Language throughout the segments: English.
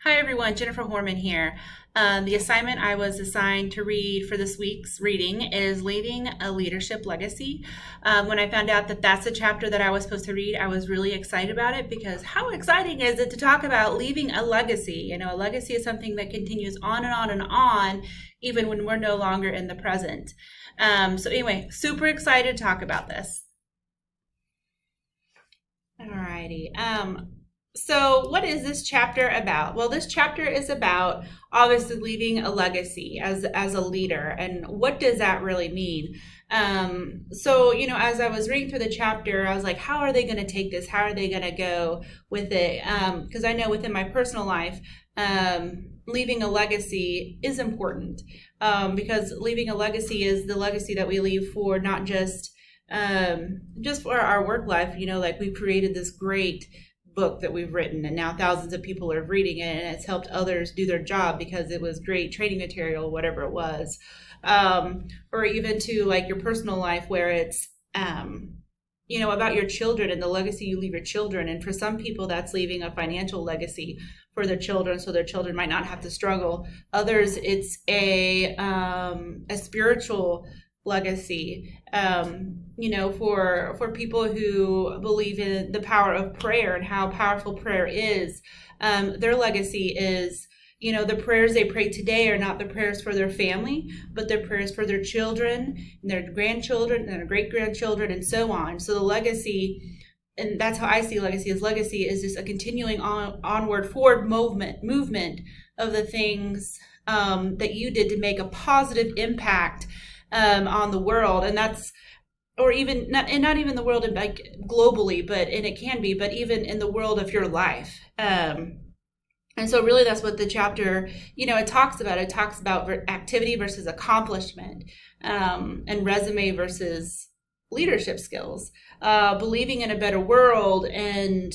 Hi everyone, Jennifer Horman here. The assignment I was assigned to read for this week's reading is Leaving a Leadership Legacy. When I found out that that's a chapter that I was supposed to read, I was really excited about it because how exciting is it to talk about leaving a legacy? A legacy is something that continues on and on and on, even when we're no longer in the present. So anyway, super excited to talk about this. Alrighty. So what is this chapter about? Well, this chapter is about obviously leaving a legacy as a leader, and what does that really mean? As I was reading through the chapter, I was like, how are they going to take this? How are they going to go with it? Because I know within my personal life, leaving a legacy is important, because leaving a legacy is the legacy that we leave for not just for our work life. Like we've created this great book that we've written, and now thousands of people are reading it, and it's helped others do their job because it was great training material, whatever it was. Or even to like your personal life, where it's about your children and the legacy you leave your children. And for some people, that's leaving a financial legacy for their children, so their children might not have to struggle. Others, it's a spiritual legacy. For people who believe in the power of prayer and how powerful prayer is, their legacy is, the prayers they pray today are not the prayers for their family, but their prayers for their children and their grandchildren and their great-grandchildren and so on. So the legacy, and that's how I see legacy is just a continuing onward forward movement of the things that you did to make a positive impact on the world. And that's, or even not even the world like globally, and it can be, but even in the world of your life. And so really that's what the chapter, it talks about. It talks about activity versus accomplishment, and resume versus leadership skills, believing in a better world, and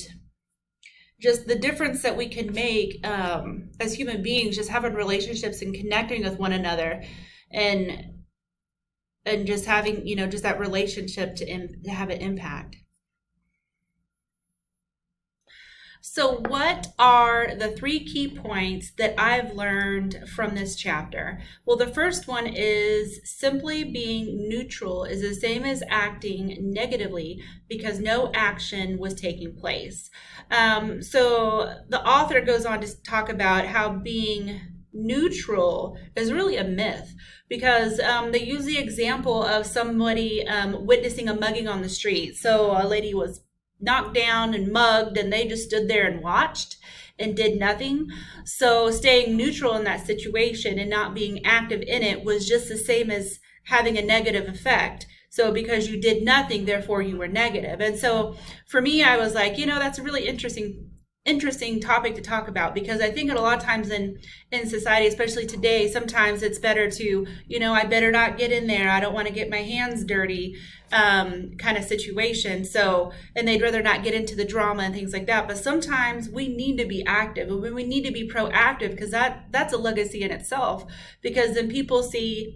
just the difference that we can make as human beings, just having relationships and connecting with one another, and just having, just that relationship to have an impact. So what are the 3 key points that I've learned from this chapter? Well, the first one is simply being neutral is the same as acting negatively because no action was taking place. So the author goes on to talk about how being neutral is really a myth, because they use the example of somebody witnessing a mugging on the street. So a lady was knocked down and mugged, and they just stood there and watched and did nothing. So staying neutral in that situation and not being active in it was just the same as having a negative effect. So because you did nothing, therefore you were negative. And so for me, I was like, that's a really interesting topic to talk about, because I think a lot of times in society, especially today, sometimes it's better to, I better not get in there, I don't want to get my hands dirty, kind of situation. So, and they'd rather not get into the drama and things like that. But sometimes we need to be active, and we need to be proactive, because that's a legacy in itself, because then people see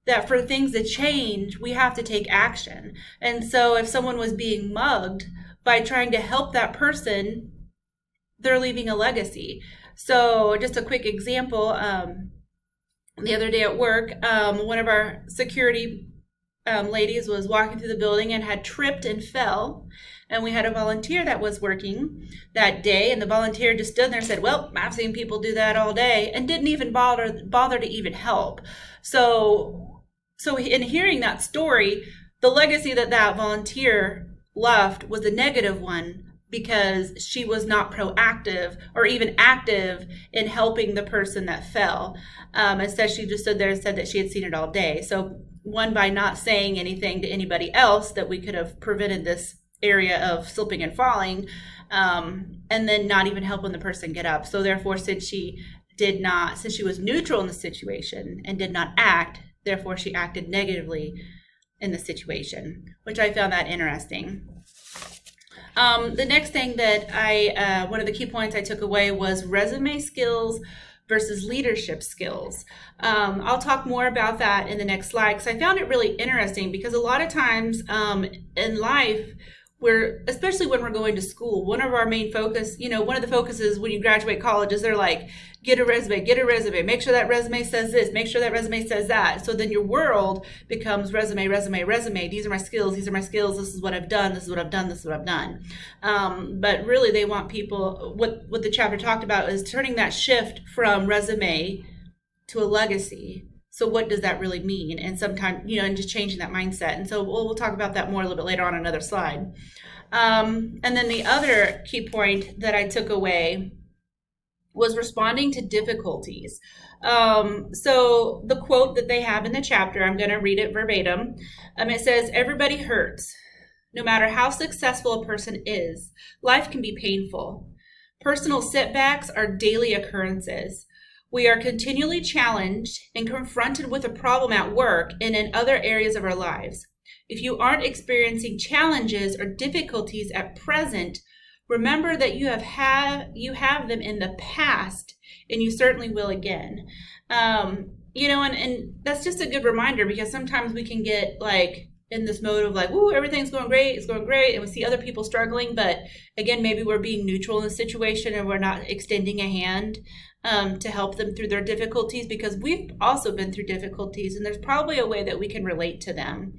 that for things to change, we have to take action. And so if someone was being mugged, by trying to help that person, they're leaving a legacy. So just a quick example, the other day at work, one of our security ladies was walking through the building and had tripped and fell. And we had a volunteer that was working that day, and the volunteer just stood there and said, well, I've seen people do that all day, and didn't even bother to even help. So in hearing that story, the legacy that volunteer left was a negative one, because she was not proactive or even active in helping the person that fell. Instead, she just stood there and said that she had seen it all day. So one, by not saying anything to anybody else, that we could have prevented this area of slipping and falling, and then not even helping the person get up. So therefore, since she was neutral in the situation and did not act, therefore she acted negatively in the situation, which I found that interesting. The next thing that one of the key points I took away was resume skills versus leadership skills. I'll talk more about that in the next slide, because I found it really interesting, because a lot of times in life, especially when we're going to school, one of our main focus, one of the focuses when you graduate college is they're like, get a resume, make sure that resume says this, make sure that resume says that. So then your world becomes resume. These are my skills. This is what I've done. This is what I've done. But really they want people, what the chapter talked about is turning that shift from resume to a legacy. So what does that really mean? And sometimes, and just changing that mindset. And so we'll talk about that more a little bit later on another slide. And then the other key point that I took away was responding to difficulties. So the quote that they have in the chapter, I'm going to read it verbatim. It says, everybody hurts. No matter how successful a person is, life can be painful. Personal setbacks are daily occurrences. We are continually challenged and confronted with a problem at work and in other areas of our lives. If you aren't experiencing challenges or difficulties at present, remember that you have them in the past, and you certainly will again. And that's just a good reminder, because sometimes we can get like in this mode of like, ooh, everything's going great, it's going great, and we see other people struggling, but again, maybe we're being neutral in the situation and we're not extending a hand to help them through their difficulties, because we've also been through difficulties, and there's probably a way that we can relate to them.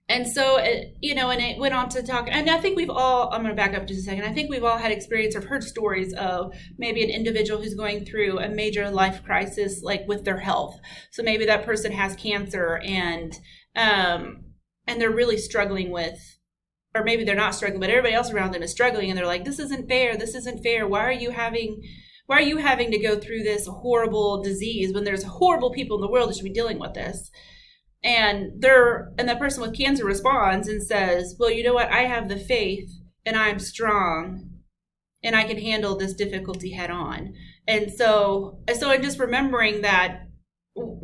And so, and it went on to talk, and I think I'm going to back up just a second. I think we've all had experience or heard stories of maybe an individual who's going through a major life crisis, like with their health. So maybe that person has cancer and they're really struggling with, or maybe they're not struggling, but everybody else around them is struggling, and they're like, this isn't fair. Why are you having to go through this horrible disease when there's horrible people in the world that should be dealing with this? And that person with cancer responds and says, well, you know what? I have the faith, and I'm strong, and I can handle this difficulty head on. And so I'm just remembering that,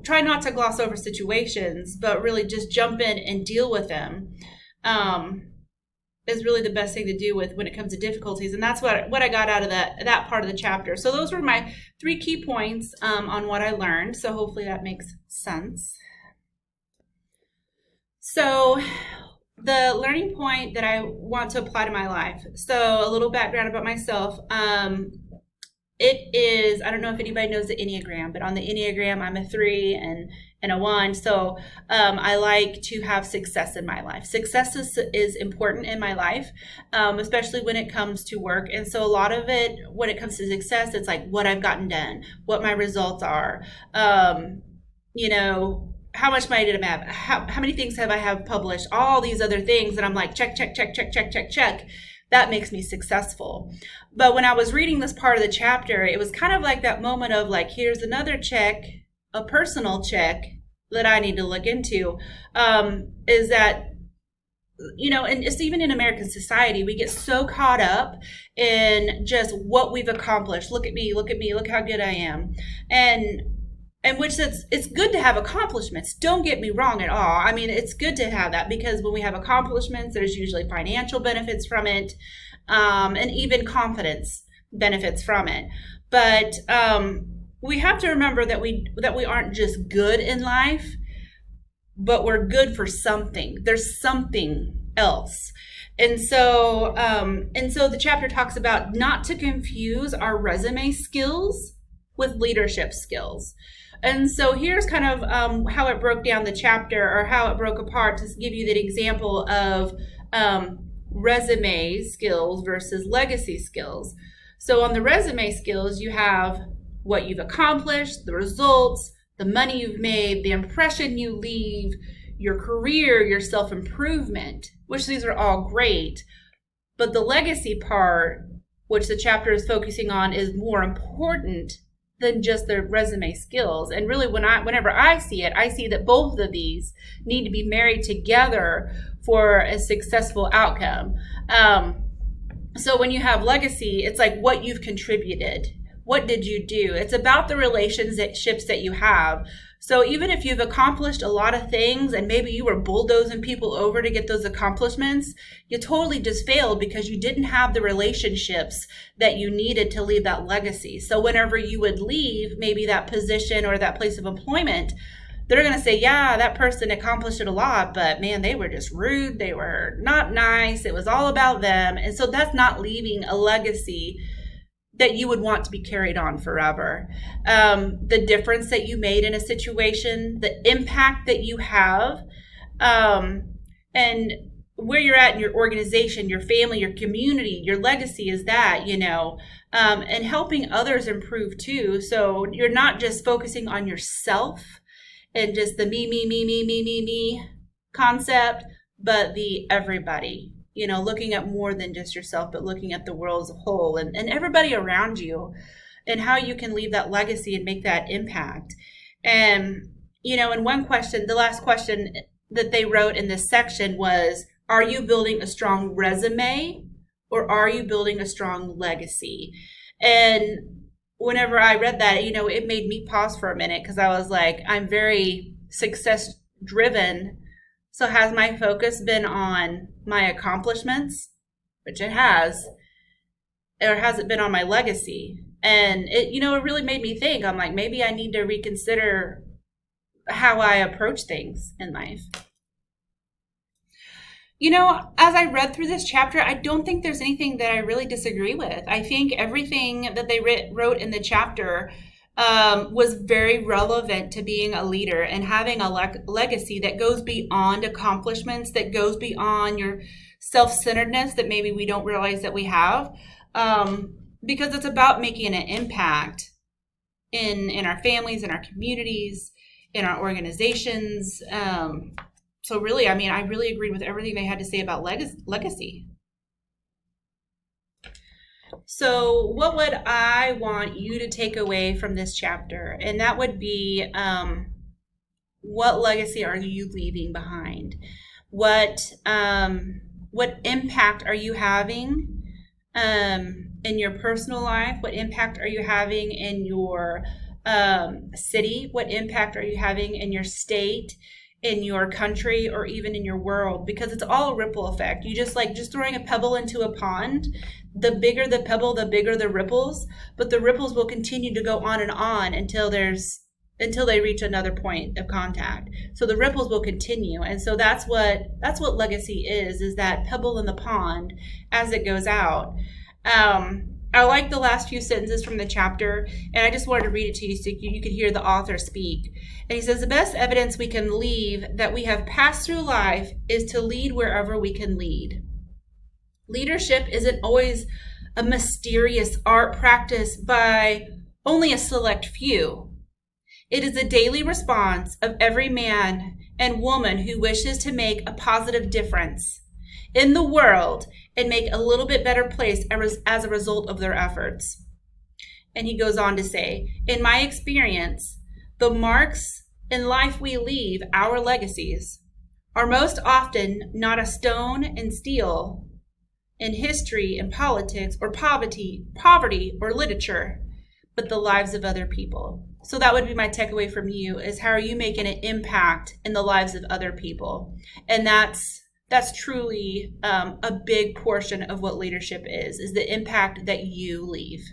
try not to gloss over situations, but really just jump in and deal with them. Is really the best thing to do when it comes to difficulties. And that's what I got out of that part of the chapter. So those were my 3 key points on what I learned. So hopefully that makes sense. So the learning point that I want to apply to my life. So a little background about myself. It is, I don't know if anybody knows the Enneagram, but on the Enneagram, I'm a 3 and a 1. So I like to have success in my life. Success is important in my life, especially when it comes to work. And so a lot of it, when it comes to success, it's like what I've gotten done, what my results are, how much money did I have, how many things have I published, all these other things. And I'm like, check. That makes me successful. But when I was reading this part of the chapter, it was kind of like that moment of like, here's another check, a personal check that I need to look into, is that, and it's even in American society, we get so caught up in just what we've accomplished. Look at me, look how good I am. And which it's good to have accomplishments. Don't get me wrong at all. I mean, it's good to have that, because when we have accomplishments, there's usually financial benefits from it, and even confidence benefits from it. But we have to remember that we aren't just good in life, but we're good for something. There's something else. And so the chapter talks about not to confuse our resume skills with leadership skills. And so here's kind of how it broke down the chapter, or how it broke apart, to give you the example of resume skills versus legacy skills. So on the resume skills, you have what you've accomplished, the results, the money you've made, the impression you leave, your career, your self-improvement, which these are all great. But the legacy part, which the chapter is focusing on, is more important than just the resume skills. And really, whenever I see it, I see that both of these need to be married together for a successful outcome. So when you have legacy, it's like what you've contributed. What did you do? It's about the relationships that you have. So even if you've accomplished a lot of things, and maybe you were bulldozing people over to get those accomplishments, you totally just failed because you didn't have the relationships that you needed to leave that legacy. So whenever you would leave maybe that position or that place of employment, they're going to say, yeah, that person accomplished it a lot, but man, they were just rude. They were not nice. It was all about them. And so that's not leaving a legacy that you would want to be carried on forever. The difference that you made in a situation, the impact that you have, and where you're at in your organization, your family, your community, your legacy is that, and helping others improve too. So you're not just focusing on yourself and just the me concept, but the everybody, looking at more than just yourself, but looking at the world as a whole and everybody around you and how you can leave that legacy and make that impact. And, and one question, the last question that they wrote in this section was, are you building a strong resume or are you building a strong legacy? And whenever I read that, it made me pause for a minute because I was like, I'm very success driven. So has my focus been on my accomplishments, which it has, or has it been on my legacy? And it really made me think. I'm like, maybe I need to reconsider how I approach things in life. As I read through this chapter, I don't think there's anything that I really disagree with. I think everything that they wrote in the chapter was very relevant to being a leader and having a legacy that goes beyond accomplishments, that goes beyond your self-centeredness that maybe we don't realize that we have, because it's about making an impact in our families, in our communities, in our organizations. So really, I really agreed with everything they had to say about legacy. So what would I want you to take away from this chapter? And that would be, what legacy are you leaving behind? What impact are you having in your personal life? What impact are you having in your city? What impact are you having in your state, in your country, or even in your world? Because it's all a ripple effect. You just throwing a pebble into a pond. The bigger the pebble, the bigger the ripples, but the ripples will continue to go on and on until they reach another point of contact. So the ripples will continue. And so that's what legacy is that pebble in the pond as it goes out. I like the last few sentences from the chapter, and I just wanted to read it to you so you could hear the author speak. And he says, the best evidence we can leave that we have passed through life is to lead wherever we can lead. Leadership isn't always a mysterious art practiced by only a select few. It is a daily response of every man and woman who wishes to make a positive difference in the world and make a little bit better place as a result of their efforts. And he goes on to say, in my experience, the marks in life we leave, our legacies, are most often not a stone and steel in history and politics or poverty or literature, but the lives of other people. So that would be my takeaway from you is how are you making an impact in the lives of other people? And that's truly a big portion of what leadership is the impact that you leave.